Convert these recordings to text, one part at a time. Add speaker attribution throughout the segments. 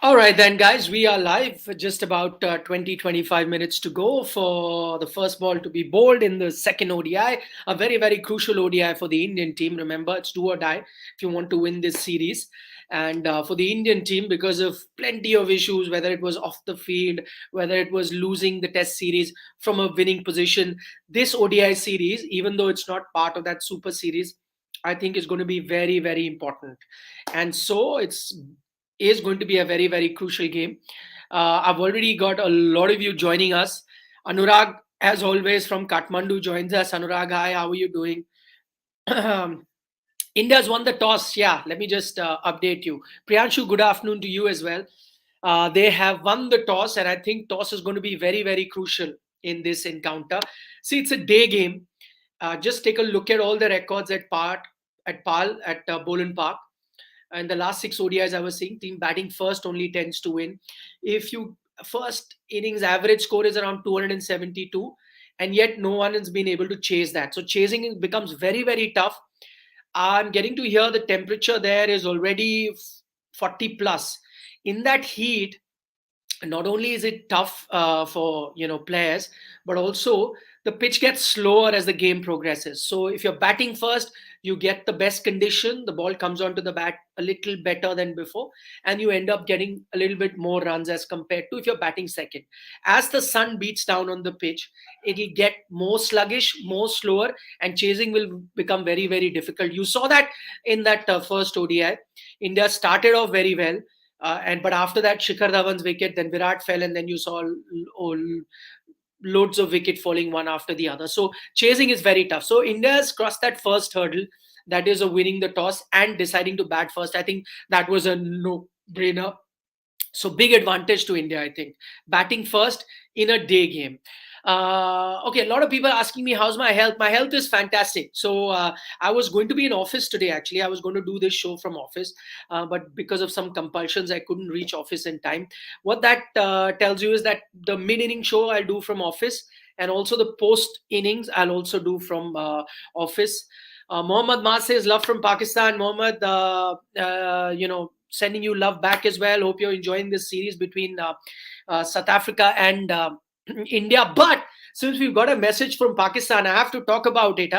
Speaker 1: All right, then, guys, we are live. Just about 20, 25 minutes to go for the first ball to be bowled in the second ODI. A very, very crucial ODI for the Indian team. Remember, it's do or die if you want to win this series. And for the Indian team, because of plenty of issues, whether it was off the field, whether it was losing the test series from a winning position, this ODI series, even though it's not part of that super series, I think is going to be very, very important. And so it's is going to be a very, very crucial game. I've already got a lot of you joining us. Anurag, as always, from Kathmandu joins us. Anurag, hi, how are you doing? India's won the toss. Yeah, let me just update you. Priyanshu, good afternoon to you as well. They have won the toss, and I think toss is going to be very, very crucial in this encounter. See, it's a day game. Just take a look at all the records at Paarl at Boland Park. In the last six ODIs I was seeing, team batting first only tends to win. If you first innings average score is around 272, and yet no one has been able to chase that. So chasing becomes very, very tough. I'm getting to hear the temperature there is already 40 plus. In that heat, not only is it tough for players, but also the pitch gets slower as the game progresses. So if you're batting first, you get the best condition, the ball comes onto the bat a little better than before, and you end up getting a little bit more runs as compared to if you're batting second. As the sun beats down on the pitch, it'll get more sluggish, more slower, and chasing will become very, very difficult. You saw that in that first ODI. India started off very well, and but after that, Shikhar Dhawan's wicket, then Virat fell, and then you saw loads of wicket falling one after the other. So chasing is very tough. So India has crossed that first hurdle, that is of winning the toss and deciding to bat first. I think that was a no-brainer. So big advantage to India, I think, batting first in a day game. Okay, a lot of people are asking me how's my health. My health is fantastic. So I was going to be in office today. Actually, I was going to do this show from office, but because of some compulsions, I couldn't reach office in time. What that tells you is that the mid-inning show I'll do from office, and also the post innings I'll also do from office. Mohammad Ma says love from Pakistan. Mohammad, sending you love back as well. Hope you're enjoying this series between South Africa and India. But since we've got a message from Pakistan, I have to talk about it.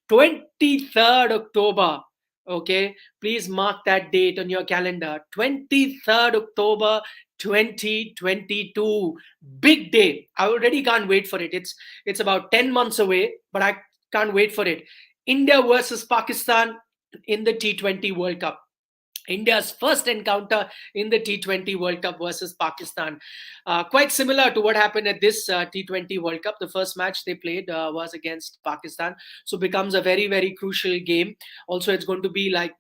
Speaker 1: 23rd October. Okay, please mark that date on your calendar. 23rd October 2022. Big day. I already can't wait for it. It's about 10 months away, but I can't wait for it. India versus Pakistan in the T20 World Cup. India's first encounter in the T20 World Cup versus Pakistan. Quite similar to what happened at this T20 World Cup. The first match they played was against Pakistan. So becomes a very, very crucial game. Also, it's going to be like,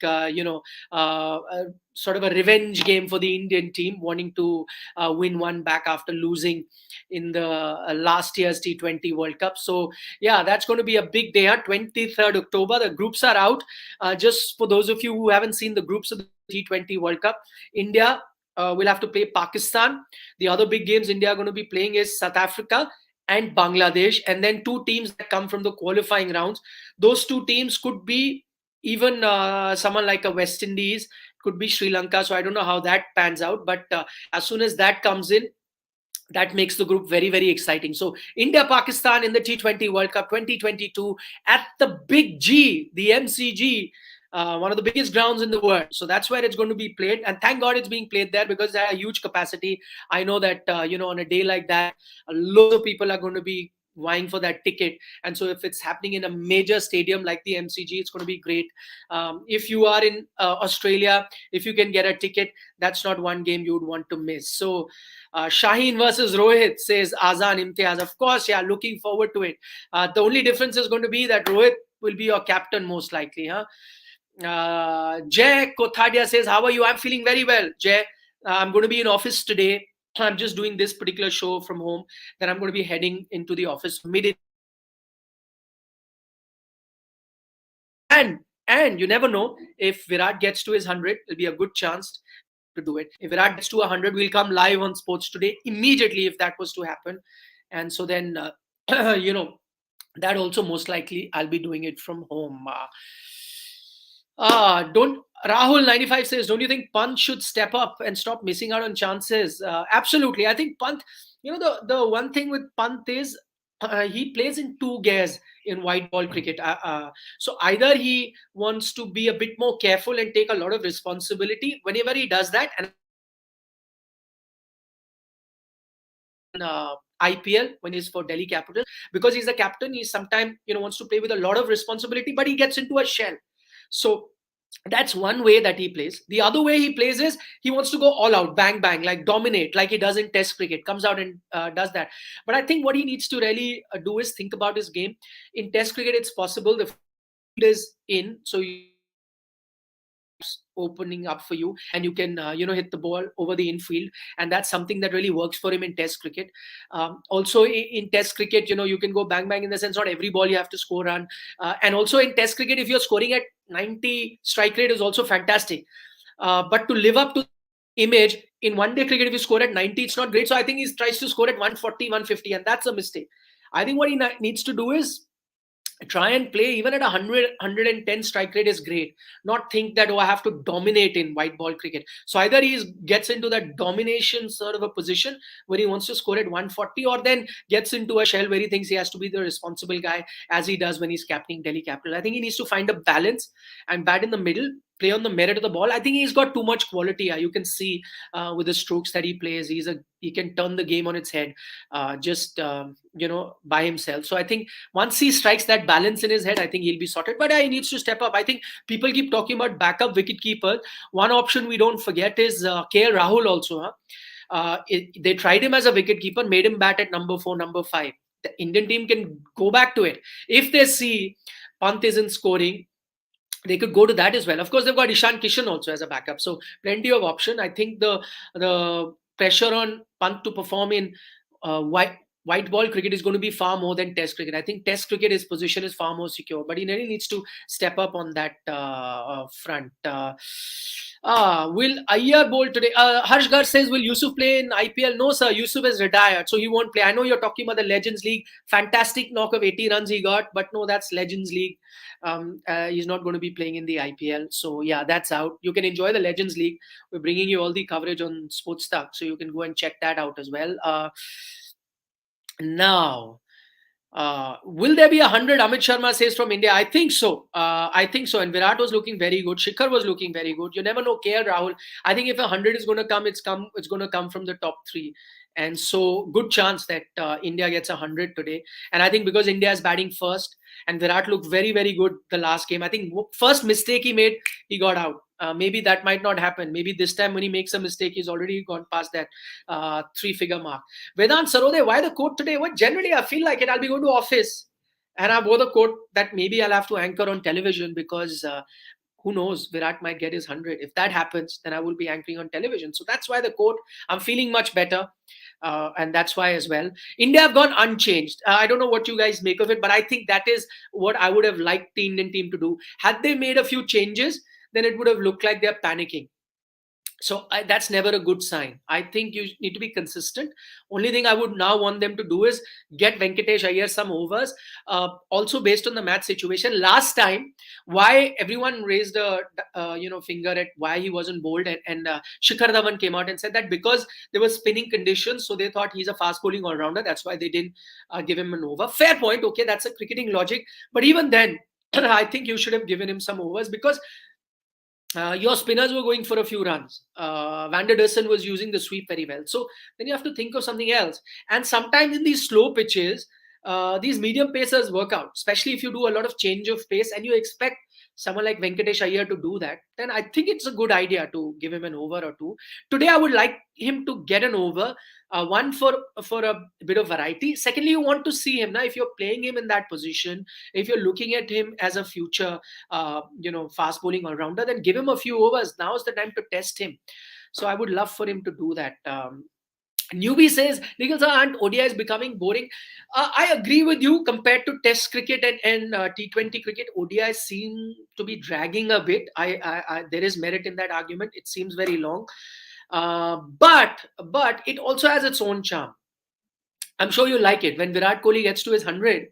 Speaker 1: sort of a revenge game for the Indian team, wanting to win one back after losing in the last year's T20 World Cup. So, yeah, that's going to be a big day. 23rd October. The groups are out. Just for those of you who haven't seen the groups of the T20 World Cup, India will have to play Pakistan. The other big games India are going to be playing is South Africa and Bangladesh, and then two teams that come from the qualifying rounds. Those two teams could be even someone like a West Indies, could be Sri Lanka. So I don't know how that pans out, but as soon as that comes in, that makes the group very, very exciting. So India Pakistan in the T20 World Cup 2022 at the Big G, the MCG, one of the biggest grounds in the world. So that's where it's going to be played, and thank God it's being played there because they have a huge capacity. I know that on a day like that, loads of people are going to be vying for that ticket, and so if it's happening in a major stadium like the MCG, it's going to be great. If you are in Australia, if you can get a ticket, that's not one game you would want to miss. So Shaheen versus Rohit says Azan Imtiaz. Of course, yeah, looking forward to it. The only difference is going to be that Rohit will be your captain most likely. Jay Kothadia says, how are you? I'm feeling very well, Jay. I'm going to be in office today. I'm just doing this particular show from home. Then I'm going to be heading into the office mid. And you never know, if Virat gets to his 100, it'll be a good chance to do it. If Virat gets to 100, we'll come live on Sports Today immediately if that was to happen. And so then, that also most likely I'll be doing it from home. Don't Rahul 95 says, don't you think Pant should step up and stop missing out on chances? Absolutely. I think Pant, the one thing with Pant is he plays in two gears in white ball cricket. So either he wants to be a bit more careful and take a lot of responsibility whenever he does that. And IPL when he's for Delhi Capital, because he's the captain, he sometimes wants to play with a lot of responsibility, but he gets into a shell. So that's one way that he plays. The other way he plays is he wants to go all out, bang bang, like dominate, like he does in Test cricket. Comes out and does that. But I think what he needs to really do is think about his game. In Test cricket, it's possible the field is in, so you opening up for you and you can hit the ball over the infield, and that's something that really works for him in Test cricket. Also in Test cricket, you can go bang bang, in the sense not every ball you have to score run. And also in Test cricket, if you're scoring at 90, strike rate is also fantastic. But to live up to image in one day cricket, if you score at 90, it's not great. So I think he tries to score at 140, 150, and that's a mistake. I think what he needs to do is try and play even at 100 strike rate is great. Not think that, oh, I have to dominate in white ball cricket. So either he gets into that domination sort of a position where he wants to score at 140, or then gets into a shell where he thinks he has to be the responsible guy, as he does when he's captaining Delhi Capital. I think he needs to find a balance and bat in the middle, play on the merit of the ball. I think he's got too much quality. You can see with the strokes that he plays, he can turn the game on its head, just by himself. So I think once he strikes that balance in his head, I think he'll be sorted. But he needs to step up. I think people keep talking about backup wicket keeper. One option we don't forget is KL Rahul also. They tried him as a wicket keeper, made him bat at number 4, number 5. The Indian team can go back to it. If they see Pant isn't scoring, they could go to that as well. Of course, they've got Ishan Kishan also as a backup. So plenty of option. I think the pressure on Pant to perform in white ball cricket is going to be far more than Test cricket. I think Test cricket, his position is far more secure, but he really needs to step up on that front. Will Ayyar bowl today? Harsh Gar says, will Yusuf play in IPL? No, sir. Yusuf is retired, so he won't play. I know you're talking about the Legends League. Fantastic knock of 80 runs he got, but no, that's Legends League. He's not going to be playing in the IPL. So yeah, that's out. You can enjoy the Legends League. We're bringing you all the coverage on Sports Talk, so you can go and check that out as well. Now, will there be 100? Amit Sharma says from India. I think so. I think so. And Virat was looking very good. Shikhar was looking very good. You never know. KL Rahul. I think if 100 is going to come, it's going to come from the top 3. And so, good chance that India gets 100 today. And I think because India is batting first, and Virat looked very, very good the last game. I think first mistake he made, he got out. Maybe that might not happen. Maybe this time when he makes a mistake, he's already gone past that 3-figure mark. Vedant Sarode, why the quote today? Well, generally, I feel like it. I'll be going to office and I wore the quote that maybe I'll have to anchor on television, because who knows, Virat might get his 100. If that happens, then I will be anchoring on television. So that's why the quote. I'm feeling much better. And that's why as well. India have gone unchanged. I don't know what you guys make of it, but I think that is what I would have liked the Indian team to do. Had they made a few changes, then it would have looked like they're panicking. So that's never a good sign. I think you need to be consistent. Only thing I would now want them to do is get Venkatesh Iyer some overs. Also based on the match situation. Last time, why everyone raised a finger at why he wasn't bowled, and Shikhar Dhawan came out and said that because there were spinning conditions, so they thought he's a fast bowling all rounder. That's why they didn't give him an over. Fair point. Okay, that's a cricketing logic. But even then, I think you should have given him some overs, because your spinners were going for a few runs. Van der Dussen was using the sweep very well. So then you have to think of something else. And sometimes in these slow pitches, these medium pacers work out, especially if you do a lot of change of pace and you expect someone like Venkatesh Iyer to do that. Then I think it's a good idea to give him an over or two. Today, I would like him to get an over. One, for a bit of variety. Secondly, you want to see him. Now, if you're playing him in that position, if you're looking at him as a future, fast bowling all-rounder, then give him a few overs. Now is the time to test him. So I would love for him to do that. Newbie says, Nikhil sir, aren't ODIs becoming boring? I agree with you. Compared to Test cricket and T20 cricket, ODIs seem to be dragging a bit. There is merit in that argument. It seems very long. But it also has its own charm. I'm sure you like it. When Virat Kohli gets to his 100,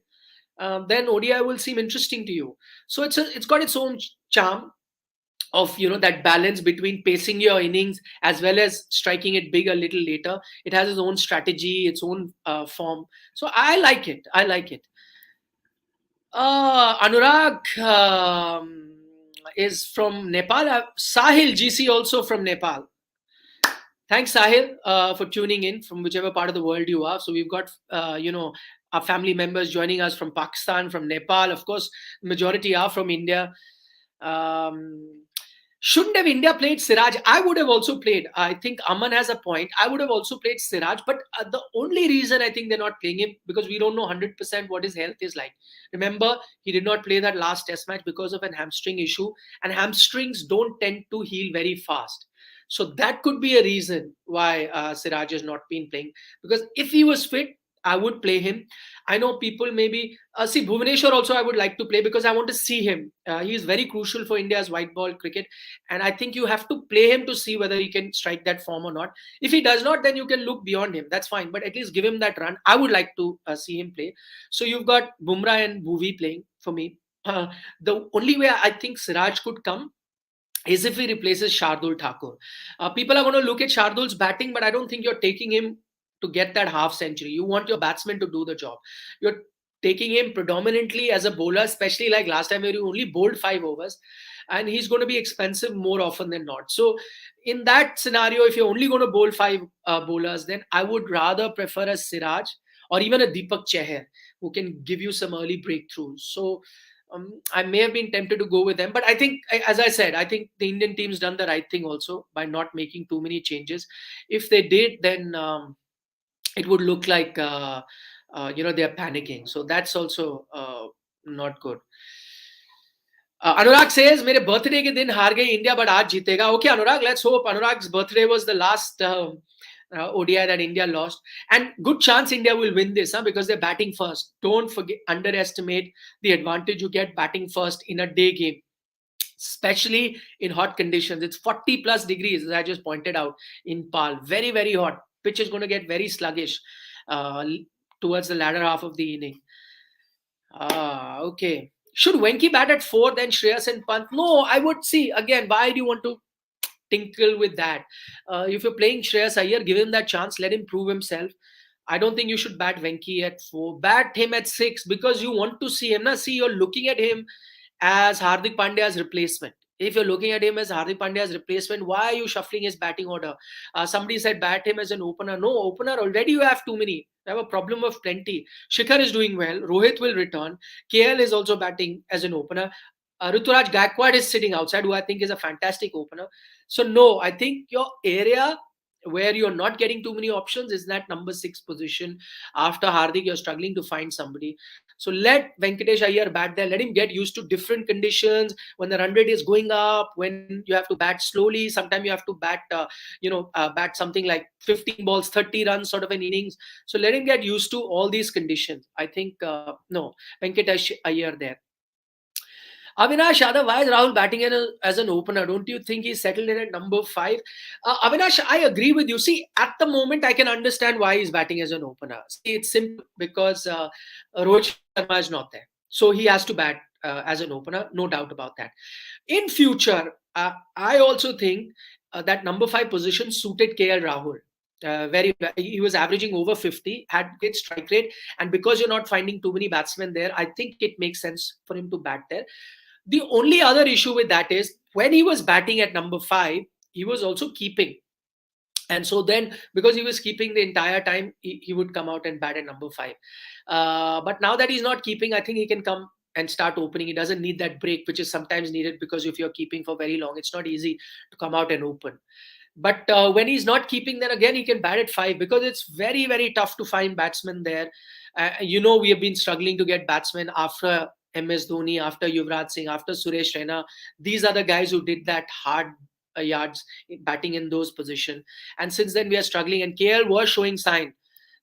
Speaker 1: then ODI will seem interesting to you. So it's got its own charm. of that balance between pacing your innings as well as striking it big a little later. It has its own strategy, its own form. So I like it. I like it. Anurag is from Nepal. Sahil GC also from Nepal. Thanks, Sahil, for tuning in from whichever part of the world you are. So we've got, our family members joining us from Pakistan, from Nepal. Of course, majority are from India. Um, shouldn't have India played Siraj? I would have also played. I think Aman has a point. I would have also played Siraj, but the only reason I think they're not playing him because we don't know 100% what his health is like. Remember, he did not play that last Test match because of an hamstring issue, and hamstrings don't tend to heal very fast. So that could be a reason why Siraj has not been playing. Because if he was fit, I would play him. I know people maybe see Bhuvaneshwar also. I would like to play because I want to see him. He is very crucial for India's white ball cricket, and I think you have to play him to see whether he can strike that form or not. If he does not, then you can look beyond him. That's fine, but at least give him that run. I would like to see him play. So you've got Bumrah and Bhuvi playing for me. The only way I think Siraj could come is if he replaces Shardul Thakur. People are going to look at Shardul's batting, but I don't think you're taking him to get that half century. You want your batsman to do the job. You're taking him predominantly as a bowler, especially like last time where you only bowled 5 overs, and he's going to be expensive more often than not. So, in that scenario, if you're only going to bowl five bowlers, then I would rather prefer a Siraj or even a Deepak Chahar who can give you some early breakthroughs. So, I may have been tempted to go with them, but I think, as I said, I think the Indian team's done the right thing also by not making too many changes. If they did, then it would look like they're panicking. So that's also not good. Anurag says, मेरे birthday के दिन हार गई India but आज जीतेगा. Okay, Anurag, let's hope. Anurag's birthday was the last ODI that India lost, and good chance India will win this, because they're batting first. Don't underestimate the advantage you get batting first in a day game, especially in hot conditions. It's 40 plus degrees, as I just pointed out, in Paarl. Very, very hot. Pitch is going to get very sluggish uh, towards the latter half of the inning. Okay. Should Wenki bat at 4, then Shreyas and Pant? No, I would see. Again, why do you want to tinkle with that? If you're playing Shreyas Iyer, give him that chance. Let him prove himself. I don't think you should bat Venki at 4. Bat him at 6 because you want to see him. Now, see, you're looking at him as Hardik Pandya's replacement. If you're looking at him as Hardik Pandya's replacement, why are you shuffling his batting order? Somebody said bat him as an opener. No, opener, already you have too many. You have a problem of plenty. Shikhar is doing well. Rohit will return. KL is also batting as an opener. Ruturaj Gaikwad is sitting outside, who I think is a fantastic opener. So, no, I think your area where you're not getting too many options is that number 6 position. After Hardik, you're struggling to find somebody. So let Venkatesh Iyer bat there. Let him get used to different conditions. When the run rate is going up, when you have to bat slowly, sometimes you have to bat, bat something like 15 balls, 30 runs sort of an innings. So let him get used to all these conditions. I think, no, Venkatesh Iyer there. Avinash Yadav, why is Rahul batting as an opener? Don't you think he's settled in at number 5? Avinash, I agree with you. See, at the moment, I can understand why he's batting as an opener. See, it's simple because Rohit Sharma is not there. So he has to bat as an opener, no doubt about that. In future, I also think that number 5 position suited KL Rahul. Very well. He was averaging over 50, had great strike rate, and because you're not finding too many batsmen there, I think it makes sense for him to bat there. The only other issue with that is when he was batting at number 5, he was also keeping. And so then, because he was keeping the entire time, he would come out and bat at number 5. But now that he's not keeping, I think he can come and start opening. He doesn't need that break, which is sometimes needed because if you're keeping for very long, it's not easy to come out and open. But when he's not keeping, then again he can bat at 5 because it's very, very tough to find batsmen there. We have been struggling to get batsmen after MS Dhoni, after Yuvraj Singh, after Suresh Raina. These are the guys who did that hard yards batting in those positions. And since then we are struggling. And KL was showing sign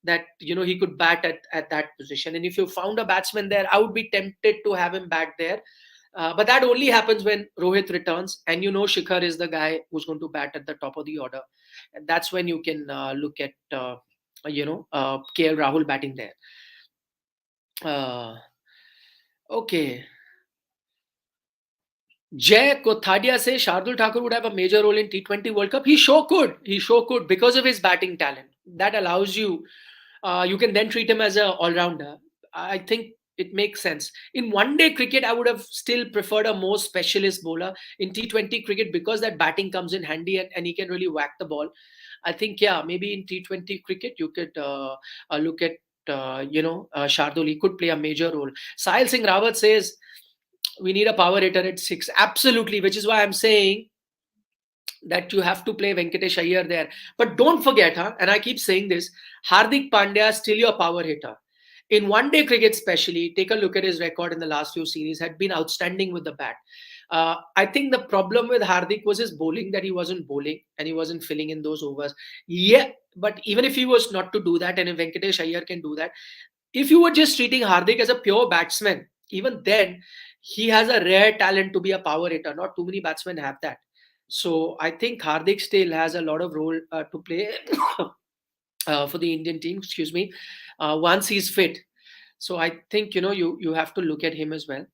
Speaker 1: that he could bat at that position. And if you found a batsman there, I would be tempted to have him bat there. But that only happens when Rohit returns, and Shikhar is the guy who's going to bat at the top of the order, and that's when you can look at KL Rahul batting there. Okay. Jay Kothadia says Shardul Thakur would have a major role in T20 World Cup. He sure could. He sure could because of his batting talent. That allows you. You can then treat him as a all-rounder. I think it makes sense. In one-day cricket, I would have still preferred a more specialist bowler. In T20 cricket, because that batting comes in handy and he can really whack the ball. I think yeah, maybe in T20 cricket you could look at Shardul. He could play a major role. Sahil Singh Rawat says we need a power hitter at six. Absolutely, which is why I'm saying that you have to play Venkatesh Iyer there. But don't forget, and I keep saying this, Hardik Pandya is still your power hitter. In one day cricket, especially, take a look at his record in the last few series, had been outstanding with the bat. I think the problem with Hardik was his bowling, that he wasn't bowling and he wasn't filling in those overs. Yeah, but even if he was not to do that, and if Venkatesh Iyer can do that, if you were just treating Hardik as a pure batsman, even then, he has a rare talent to be a power hitter. Not too many batsmen have that. So I think Hardik still has a lot of role to play for the Indian team. Excuse me, once he's fit. So I think you have to look at him as well.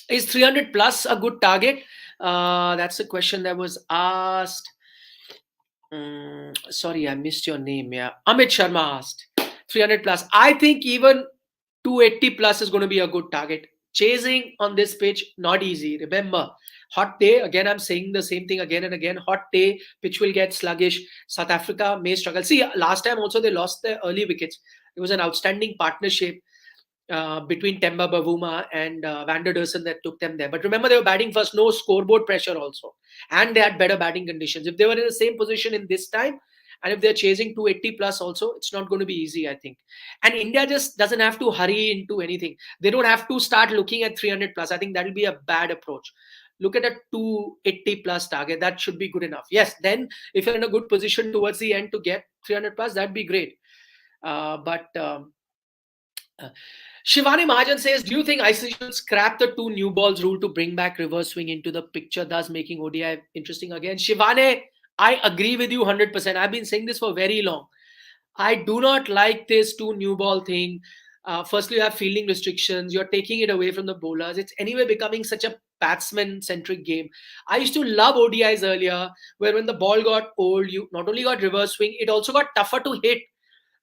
Speaker 1: Is 300 plus a good target? That's a question that was asked. Sorry, I missed your name. Yeah, Amit Sharma asked 300 plus. I think even 280 plus is going to be a good target. Chasing on this pitch, not easy. Remember, hot day. Again, I'm saying the same thing again and again. Hot day, pitch will get sluggish. South Africa may struggle. See, last time also they lost their early wickets. It was an outstanding partnership between Temba Bavuma and Van der Dersen that took them there. But remember, they were batting first, no scoreboard pressure also. And they had better batting conditions. If they were in the same position in this time, and if they're chasing 280 plus also, it's not going to be easy, I think. And India just doesn't have to hurry into anything. They don't have to start looking at 300 plus. I think that will be a bad approach. Look at a 280 plus target. That should be good enough. Yes, then if you're in a good position towards the end to get 300 plus, that'd be great. But Shivani Mahajan says, do you think ICC should scrap the two new balls rule to bring back reverse swing into the picture, thus making ODI interesting again? Shivani, I agree with you 100%. I've been saying this for very long. I do not like this two new ball thing. Firstly, you have fielding restrictions. You're taking it away from the bowlers. It's anyway becoming such a batsman centric game. I used to love ODIs earlier, where when the ball got old, you not only got reverse swing, it also got tougher to hit.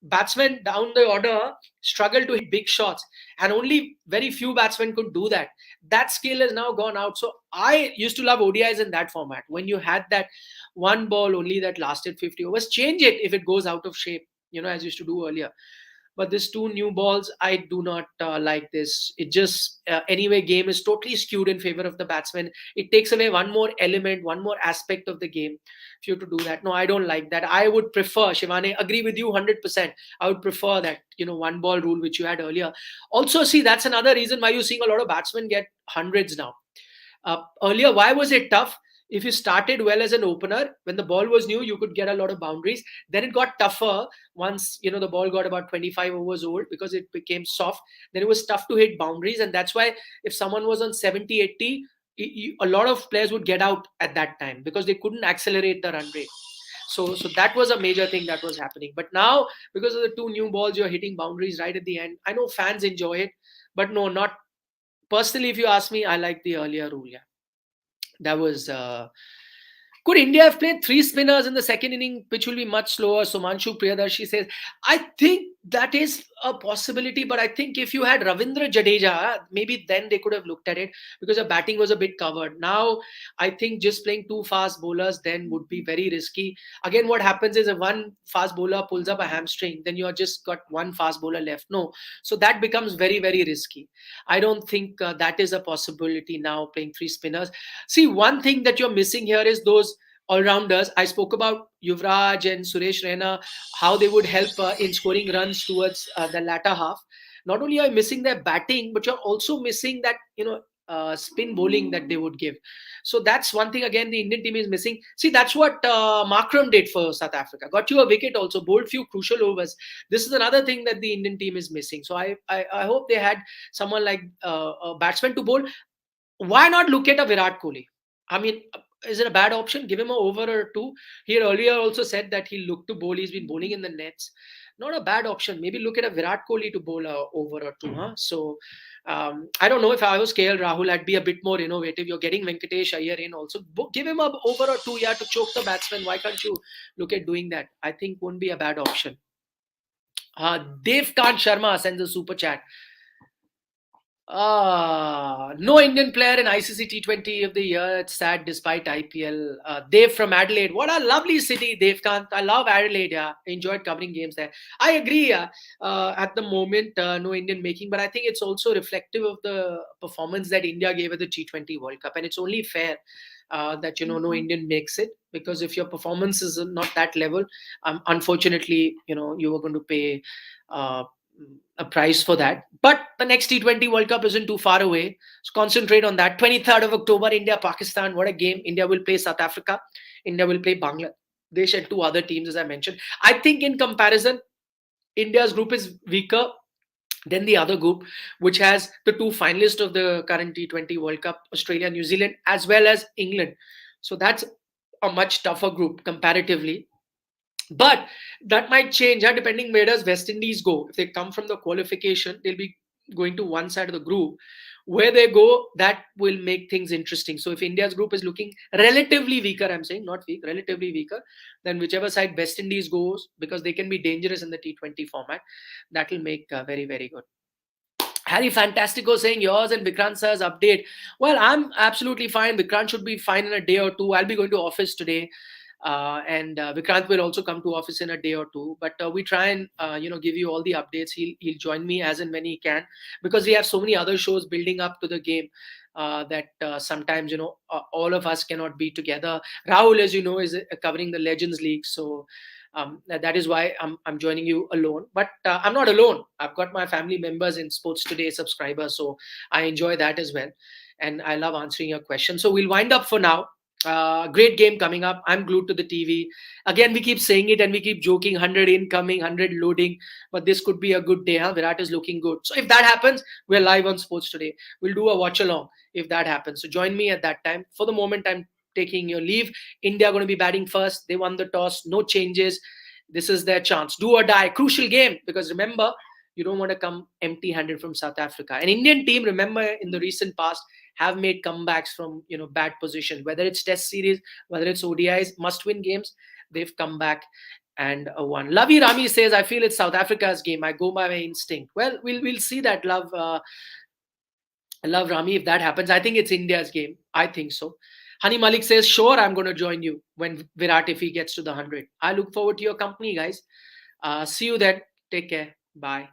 Speaker 1: Batsmen down the order struggle to hit big shots, and only very few batsmen could do that. That skill has now gone out. So I used to love ODIs in that format, when you had that one ball only that lasted 50 overs. Change it if it goes out of shape, as used to do earlier. But this two new balls, I do not like this. It just anyway, game is totally skewed in favor of the batsman. It takes away one more element, one more aspect of the game if you have to do that. No, I don't like that. I would prefer, Shivane, agree with you 100%. I would prefer that one ball rule which you had earlier. Also, see, that's another reason why you're seeing a lot of batsmen get hundreds now. Earlier, why was it tough? If you started well as an opener, when the ball was new, you could get a lot of boundaries. Then it got tougher once the ball got about 25 overs old, because it became soft. Then it was tough to hit boundaries, and that's why if someone was on 70, 80, a lot of players would get out at that time because they couldn't accelerate the run rate. So that was a major thing that was happening. But now, because of the two new balls, you're hitting boundaries right at the end. I know fans enjoy it, but no, not personally. If you ask me, I like the earlier rule. Yeah, that was. Could India have played three spinners in the second inning, which will be much slower? Sumanshu Priyadarshi says, I think that is a possibility, but I think if you had Ravindra Jadeja, maybe then they could have looked at it, because the batting was a bit covered. Now, I think just playing two fast bowlers then would be very risky. Again, what happens is if one fast bowler pulls up a hamstring, then you are just got one fast bowler left. No. So that becomes very, very risky. I don't think that is a possibility now, playing three spinners. See, one thing that you're missing here is those all-rounders. I spoke about Yuvraj and Suresh Raina, how they would help in scoring runs towards the latter half. Not only are you missing their batting, but you're also missing that spin bowling that they would give. So that's one thing again the Indian team is missing. See, that's what Markram did for South Africa. Got you a wicket also, bowled few crucial overs. This is another thing that the Indian team is missing. So I hope they had someone like a batsman to bowl. Why not look at a Virat Kohli? I mean, Is it a bad option? Give him a over or two. He had earlier also said that he looked to bowl. He's been bowling in the nets. Not a bad option. Maybe look at a Virat Kohli to bowl a over or two. Huh? So I don't know, if I was KL Rahul, I'd be a bit more innovative. You're getting Venkatesh Iyer in also. Give him a over or two, yeah, to choke the batsman. Why can't you look at doing that? I think won't be a bad option. Dev Kant Sharma sends a super chat. No Indian player in ICC T20 of the year. It's sad despite IPL. Dev from Adelaide. What a lovely city, Devkant. I love Adelaide. Yeah, enjoyed covering games there. I agree. Yeah. At the moment, no Indian making, but I think it's also reflective of the performance that India gave at the T20 World Cup, and it's only fair that no Indian makes it, because if your performance is not that level, unfortunately, you are going to pay. A price for that. But the next T20 World Cup isn't too far away. So concentrate on that. 23rd of October, India, Pakistan. What a game. India will play South Africa. India will play Bangladesh and two other teams, as I mentioned. I think in comparison, India's group is weaker than the other group, which has the two finalists of the current T20 World Cup, Australia, New Zealand, as well as England. So that's a much tougher group comparatively. But that might change, depending where does West Indies go. If they come from the qualification, they'll be going to one side of the group. Where they go, that will make things interesting. So if India's group is looking relatively weaker, I'm saying not weak, relatively weaker, then whichever side West Indies goes, because they can be dangerous in the T20 format, that will make very, very good. Harry Fantastico saying yours and Vikrant sir's update. Well, I'm absolutely fine. Vikrant should be fine in a day or two. I'll be going to office today. And Vikrant will also come to office in a day or two. But we try and give you all the updates. He'll join me as and when he can, because we have so many other shows building up to the game that sometimes all of us cannot be together. Rahul, as you know, is covering the Legends League, so that is why I'm joining you alone. But I'm not alone. I've got my family members in Sports Today subscribers, so I enjoy that as well, and I love answering your questions. So we'll wind up for now. Great game coming up. I'm glued to the TV. Again, we keep saying it and we keep joking, 100 incoming, 100 loading. But this could be a good day. Virat is looking good. So if that happens, we're live on Sports Today. We'll do a watch along if that happens. So join me at that time. For the moment, I'm taking your leave. India are going to be batting first. They won the toss. No changes. This is their chance. Do or die. Crucial game, because remember, you don't want to come empty-handed from South Africa. An Indian team, remember, in the recent past, have made comebacks from bad position. Whether it's Test series, whether it's ODIs, must-win games, they've come back and won. Lavi Rami says, "I feel it's South Africa's game. I go by my instinct." Well, we'll see that, Love Rami. If that happens, I think it's India's game. I think so. Hani Malik says, "Sure, I'm going to join you when Virat, if he gets to the 100." I look forward to your company, guys. See you then. Take care. Bye.